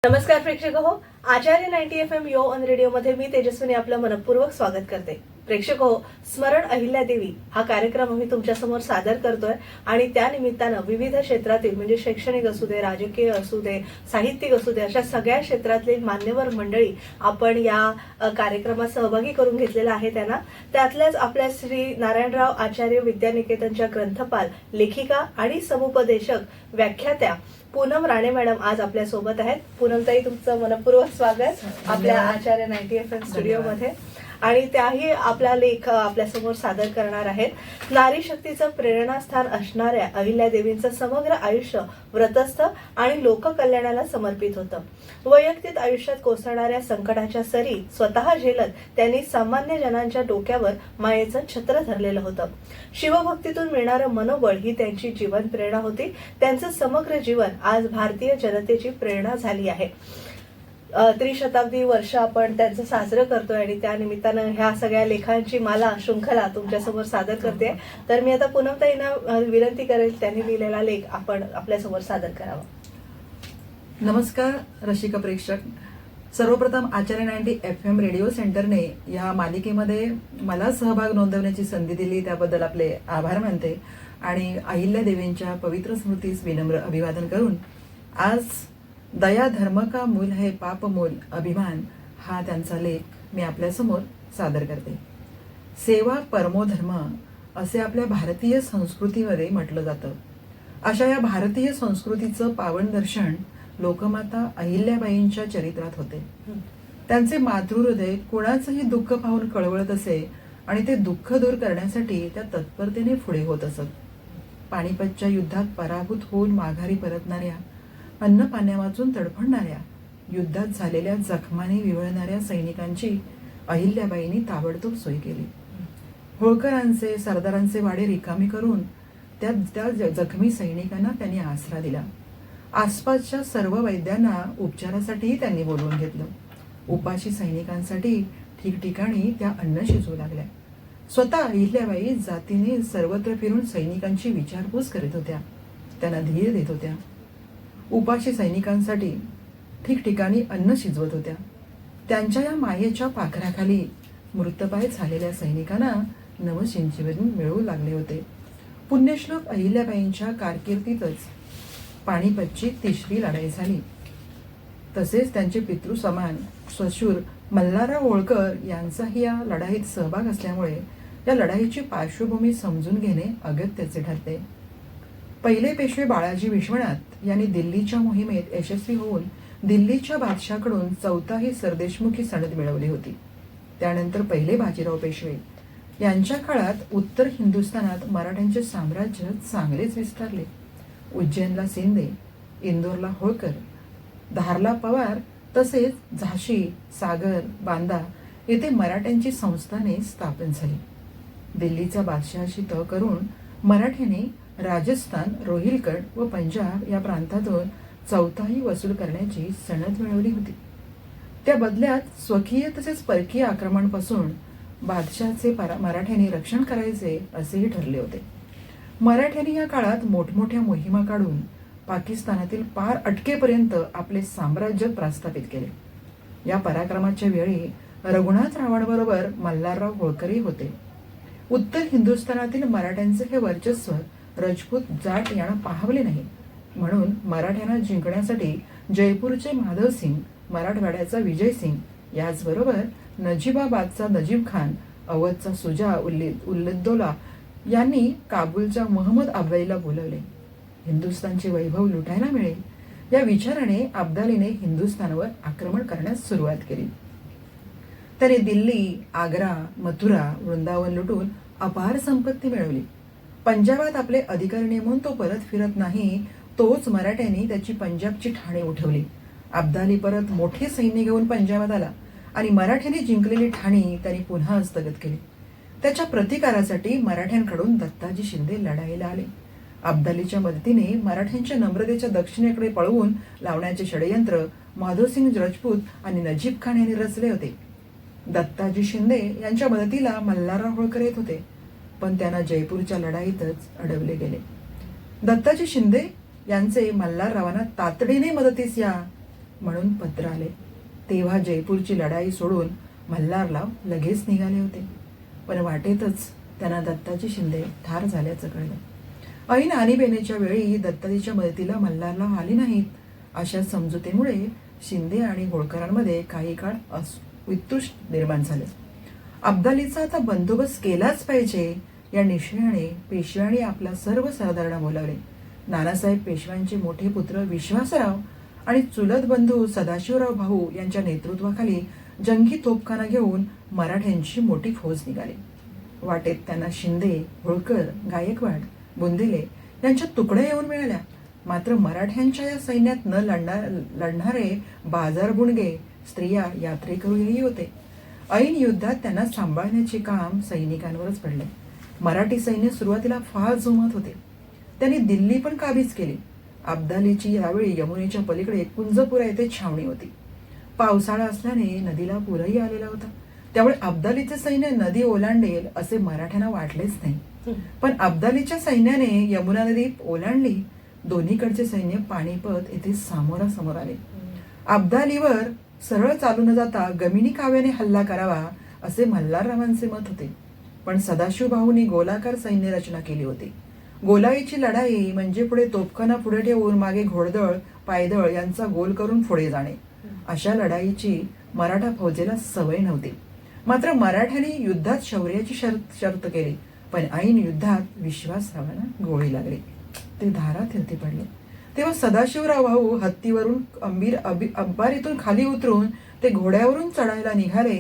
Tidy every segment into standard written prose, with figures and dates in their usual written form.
नमस्कार प्रेक्षक हो, आचार्य 90 FM यो ऑन रेडिओ मध्ये मी तेजस्विनी आपलं मनपूर्वक स्वागत करते. प्रेक्षक हो, स्मरण अहिल्यादेवी हा कार्यक्रम आम्ही तुमच्या समोर सादर करतोय आणि त्या निमित्तानं विविध क्षेत्रातील म्हणजे शैक्षणिक असू दे, राजकीय असू दे, साहित्यिक असू दे, अशा सगळ्या क्षेत्रातील मान्यवर मंडळी आपण या कार्यक्रमात सहभागी करून घेतलेला आहे. त्यांना त्यातल्याच आपल्या श्री नारायणराव आचार्य विद्यानिकेतनच्या ग्रंथपाल, लेखिका आणि समुपदेशक व्याख्यात्या पूनम राणे मॅडम आज आपल्या सोबत आहेत. पूनमताई, तुमचं मनपूर्वक स्वागत आपल्या आचार्य 90 FM स्टुडिओ मध्ये. आणि त्याही आपला लेख आपल्या समोर सादर करणार आहेत. नारी शक्तीचं प्रेरणास्थान असणाऱ्या अहिल्यादेवींचं समग्र आयुष्य व्रतस्थ आणि लोककल्याणाला समर्पित होतं. वैयक्तिक आयुष्यात कोसळणाऱ्या संकटाच्या सरी स्वतः झेलत त्यांनी सामान्य जनांच्या डोक्यावर मायेचं छत्र धरलेलं होतं. शिवभक्तीतून मिळणारं मनोबळ ही त्यांची जीवन प्रेरणा होती. त्यांचं समग्र जीवन आज भारतीय जनतेची प्रेरणा झाली आहे. त्रिशताब्दी वर्ष आपण त्यांचं साजरं करतोय आणि त्या निमित्तानं ह्या सगळ्या लेखांची माला शृंखला तुमच्यासमोर सादर करते. तर मी आता पूनमताईंना विनंती करेल त्यांनी लिहिलेला लेख आपण आपल्यासमोर सादर करावा. नमस्कार रसिक प्रेक्षक. सर्वप्रथम आचार्य 90 FM रेडिओ सेंटरने या मालिकेमध्ये मला सहभाग नोंदवण्याची संधी दिली त्याबद्दल आपले आभार मानते आणि अहिल्यादेवींच्या पवित्र स्मृतीस विनम्र अभिवादन करून आज दया धर्म का मूल है पाप मूल अभिमान हा त्यांचा लेख मी आपल्यासमोर सादर करते. सेवा परमो धर्म असे आपल्या भारतीय संस्कृतीमध्ये म्हटलं जातं. अशा या भारतीय संस्कृतीचं पावन दर्शन लोकमाता अहिल्याबाईंच्या चरित्रात होते. त्यांचे मातृहृदय कोणाचंही दुःख पाहून कळवळत असे आणि ते दुःख दूर करण्यासाठी त्या तत्परतेने पुढे होत असत. पानिपतच्या युद्धात पराभूत होऊन माघारी परतणाऱ्या, अन्न पाण्या वाचून तडफडणाऱ्या, युद्धात झालेल्या जखमाने विवळणाऱ्या सैनिकांची अहिल्याबाईंनी ताबडतोब सोय केली. होळकरांचे, सरदारांचे वाडे रिकामी करून त्या जखमी सैनिकांना त्यांनी आसरा दिला. आसपासच्या सर्व वैद्यांना उपचारासाठीही त्यांनी बोलवून घेतलं. उपाशी सैनिकांसाठी ठिकठिकाणी त्या अन्न शिजवू लागल्या. स्वतः अहिल्याबाई जातीने सर्वत्र फिरून सैनिकांची विचारपूस करीत होत्या, त्यांना धीर देत होत्या. उपाशी सैनिकांसाठी ठिकठिकाणी अन्न शिजवत होत्या. त्यांच्या या मायेच्या पाखराखाली मृतपाय झालेल्या सैनिकांना नवसंजीवनी मिळू लागले होते. पुण्यश्लोक अहिल्याबाईंच्या कारकिर्दीतच पानिपतची तिसरी लढाई झाली. तसेच त्यांचे पितृसमान श्वशूर मल्हारराव होळकर यांचाही या लढाईत सहभाग असल्यामुळे या लढाईची पार्श्वभूमी समजून घेणे अगत्याचे ठरते. पहिले पेशवे बाळाजी विश्वनाथ यांनी दिल्लीच्या मोहिमेत यशस्वी होऊन दिल्लीच्या बादशाहकडून 4थाही सरदेशमुखी सनद मिळवली होती. त्यानंतर पहिले बाजीराव पेशवे यांच्या काळात उत्तर हिंदुस्थानात मराठ्यांचे साम्राज्य चांगलेच विस्तारले. उज्जैनला शिंदे, इंदोरला होळकर, धारला पवार तसेच झाशी, सागर, बांदा येथे मराठ्यांची संस्थाने स्थापन झाली. दिल्लीचा बादशहाशी तह करून मराठ्यांनी राजस्थान, रोहिलखंड व पंजाब या प्रांतातून 4थाही वसूल करण्याची सनद मिळवली होती. त्या बदल्यात स्वकीय तसेच परकीय आक्रमणापासून बादशहाचे मराठ्यांनी रक्षण करायचे असेही ठरले होते. मराठ्यांनी या काळात मोठमोठ्या मोहिमा काढून पाकिस्तानातील पार अटकेपर्यंत आपले साम्राज्य प्रस्थापित केले. या पराक्रमाच्या वेळी रघुनाथ रावणबरोबर मल्हारराव होळकरही होते. उत्तर हिंदुस्थानातील मराठ्यांचे हे वर्चस्व राजपूत जाट यांना पाहवले नाही, म्हणून मराठ्यांना जिंकण्यासाठी जयपूरचे माधवसिंग, मराठवाड्याचा विजयसिंग याचबरोबर नजीबाबादचा नजीब खान, अवधचा सुजा उल्लुद्दौला यांनी काबूलच्या महमद अफजाईला बोलवले. हिंदुस्थानचे वैभव लुटायला मिळेल या विचाराने अब्दालीने हिंदुस्थानवर आक्रमण करण्यास सुरुवात केली. त्याने दिल्ली, आग्रा, मथुरा, वृंदावन लुटून अपार संपत्ती मिळवली. पंजाबात आपले अधिकार नेमून तो परत फिरत नाही, तोच मराठ्यांनी त्याची पंजाबची ठाणे उठवली. अब्दाली परत मोठे सैन्य घेऊन पंजाबात आला आणि मराठ्यांनी जिंकलेली ठाणी त्यांनी पुन्हा हस्तगत केली. त्याच्या प्रतिकारासाठी मराठ्यांकडून दत्ताजी शिंदे लढाईला आले. अब्दालीच्या मदतीने मराठ्यांच्या नम्रतेच्या दक्षिणेकडे पळवून लावण्याचे षडयंत्र माधवसिंग राजपूत आणि नजीब खान यांनी रचले होते. दत्ताजी शिंदे यांच्या मदतीला मल्हारराव होळकर येत होते, पण त्यांना जयपूरच्या लढाईतच अडवले गेले. दत्ताजी शिंदे यांचे मल्हाररावांना तातडीने मदतीस या म्हणून पत्र आले. तेव्हा जयपूरची लढाई सोडून मल्हारराव लगेच निघाले होते. पण वाटेतच त्यांना दत्ताजी शिंदे ठार झाल्याचं कळलं. ऐन आणीबाणीच्या वेळी दत्ताजीच्या मदतीला मल्हारराव आले नाहीत अशा समजुतीमुळे शिंदे आणि होळकरांमध्ये काही काळ वितृष निर्माण झाले. अब्दालीचा आता बंदोबस्त केलाच पाहिजे या निश्चयाने पेशव्यांनी आपला सर्व सरदारांना बोलावले. नानासाहेब पेशव्यांचे मोठे पुत्र विश्वासराव आणि चुलत बंधू सदाशिवराव भाऊ यांच्या नेतृत्वाखाली जंगी तोफखाना घेऊन मराठ्यांची मोठी फौज निघाली. वाटेत त्यांना शिंदे, होळकर, गायकवाड, बुंदेले यांच्या तुकड्या येऊन मिळाल्या. मात्र मराठ्यांच्या या सैन्यात न लढणारे बाजारबुणगे, स्त्रिया, यात्रेकरूही होते. ऐन युद्धात त्यांना सांभाळण्याचे काम सैनिकांवरच पडले. मराठी सैन्य सुरुवातीला फार जोमात होते. त्यांनी दिल्ली पण काबीज केली. अब्दालीची यावेळी यमुनेच्या पलीकडे कुंजपुरा येथे छावणी होती. पावसाळा असल्याने नदीला पूरही आलेला होता. त्यामुळे अब्दालीचे सैन्य नदी ओलांडेल असे मराठ्यांना वाटलेच नाही. पण अब्दालीच्या सैन्याने यमुना नदी ओलांडली. दोन्हीकडचे सैन्य पाणीपत येथे सामोरासमोर आले. अब्दालीवर सरळ चालू न जाता गमिनी काव्याने हल्ला करावा असे मल्हाररावांचे मत होते. पण सदाशिव भाऊंनी गोलाकार सैन्य रचना केली होती. गोलाईची लढाई म्हणजे पुढे तोफखाना पुढे ठेवून मागे घोडदळ, पायदळ यांचा गोल करून पुढे जाणे. अशा लढाईची मराठा फौजेला सवय नव्हती. मात्र मराठ्यांनी युद्धात शौर्याची शर्त केली. पण ऐन युद्धात विश्वासरावांना गोळी लागली. ते धारातीर्थी पडले. तेव्हा सदाशिवराव भाऊ हत्तीवरून अंबारीतून खाली उतरून ते घोड्यावरून चढायला निघाले.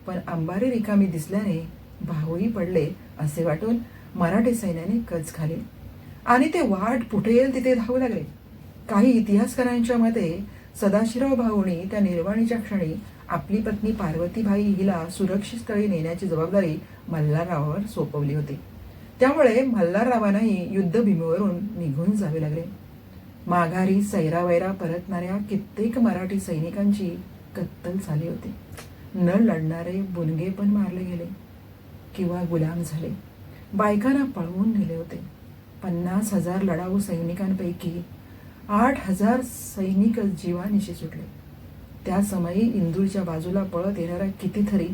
पण अंबारी रिकामी दिसल्याने भाऊही पडले असे वाटून मराठी सैन्याने कच खाली आणि ते वाट कुठे येईल तिथे धावू लागले. काही इतिहासकारांच्या मते सदाशिवराव भाऊंनी त्या निर्वाणीच्या क्षणी आपली पत्नी पार्वतीबाई हिला सुरक्षित स्थळी नेण्याची जबाबदारी मल्हाररावावर सोपवली होती. त्यामुळे मल्हाररावांनाही युद्धभूमीवरून निघून जावे लागले. माघारी सैरावैरा परतणाऱ्या कित्येक मराठी सैनिकांची कत्तल झाली होती. न लढणारे बुनगे पण मारले गेले किंवा गुलाम झाले. बायकांना पळवून नेले होते. 50,000 लढाऊ सैनिकांपैकी 8,000 सैनिक जीवानिशी सुटले. त्या समयी इंदूरच्या बाजूला पळत येणाऱ्या कितीतरी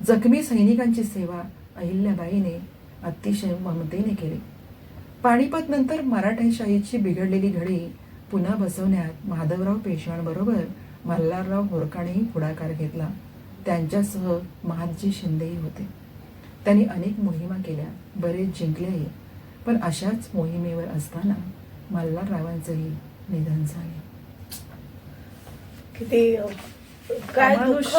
जखमी सैनिकांची सेवा अहिल्याबाईने अतिशय ममतेने केली. पानिपत नंतर मराठेशाहीची बिघडलेली घडी पुन्हा बसवण्यात माधवराव पेशव्यांबरोबर मल्हारराव होळकरांनीही पुढाकार घेतला. त्यांच्यासह महादजी शिंदेही होते. त्यांनी अनेक मोहिमा केल्या, बरेच जिंकलेही. पण अशाच मोहिमेवर असताना मल्हाररावांचंही निधन झाले. किती काय दुःख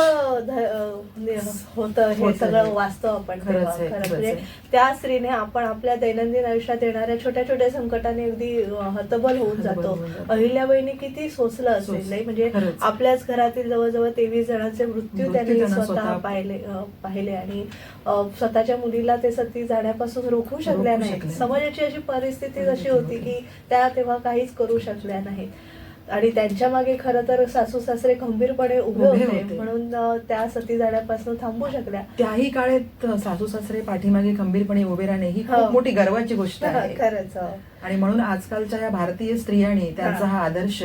होतं हे सगळं वाचतो आपण. खरंच म्हणजे त्या स्त्रीने आपण आपल्या दैनंदिन आयुष्यात येणाऱ्या छोट्या छोट्या संकटाने अगदी हतबल होऊन जातो. अहिल्याबाईने किती सोसलं असेल नाही. म्हणजे आपल्याच घरातील जवळजवळ 23 जणांचे मृत्यू त्यांनी स्वतः पाहिले आणि स्वतःच्या मुलीला ते सती जाण्यापासून रोखू शकल्या नाहीत. समाजाची अशी परिस्थिती अशी होती की त्या तेव्हा काहीच करू शकल्या नाहीत. आणि त्यांच्या मागे खरं तर सासू सासरे खंबीरपणे उभे होते म्हणून त्या सती जाण्यापासून थांबू शकल्या. त्याही काळात सासू सासरे पाठीमागे खंबीरपणे उभे राहणे ही खूप मोठी गर्वाची गोष्ट आहे. खरंच. आणि म्हणून आजकालच्या या भारतीय स्त्रियांनी त्यांचा हा आदर्श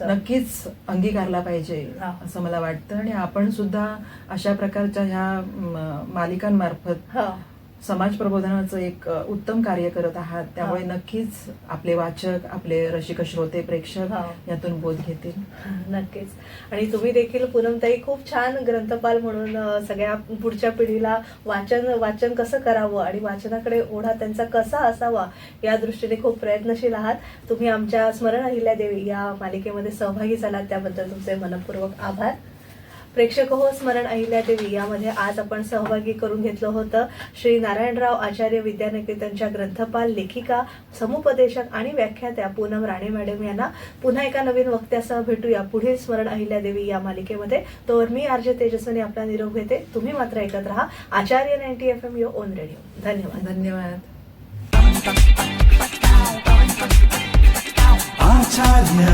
नक्कीच अंगीकारला पाहिजे असं मला वाटतं. आणि आपण सुद्धा अशा प्रकारच्या ह्या मालिकांमार्फत समाज प्रबोधनाचं एक उत्तम कार्य करत आहात. त्यामुळे नक्कीच आपले वाचक, आपले रसिक श्रोते, प्रेक्षक यातून बोध घेतील. नक्कीच. आणि तुम्ही देखील पूनमताई खूप छान ग्रंथपाल म्हणून सगळ्या पुढच्या पिढीला वाचन कसं करावं आणि वाचनाकडे ओढा त्यांचा कसा असावा या दृष्टीने खूप प्रयत्नशील आहात. तुम्ही आमच्या स्मरण अहिल्यादेवी या मालिकेमध्ये सहभागी झालात त्याबद्दल तुमचे मनपूर्वक आभार. प्रेक्षक हो, स्मरण अहिल्यादेवी यामध्ये आज आपण सहभागी करून घेतलं होतं श्री नारायणराव आचार्य विद्यानिकेतनच्या ग्रंथपाल, लेखिका, समुपदेशक आणि व्याख्यात्या पूनम राणे मॅडम यांना. पुन्हा एका नवीन वक्त्यासह भेटूया पुढील स्मरण अहिल्यादेवी या मालिकेमध्ये. तोवर मी आरजे तेजस्विनी आपला निरोप घेते. तुम्ही मात्र ऐकत रहा आचार्य 90 FM योर ओन रेडिओ. धन्यवाद. धन्यवाद. आचार्य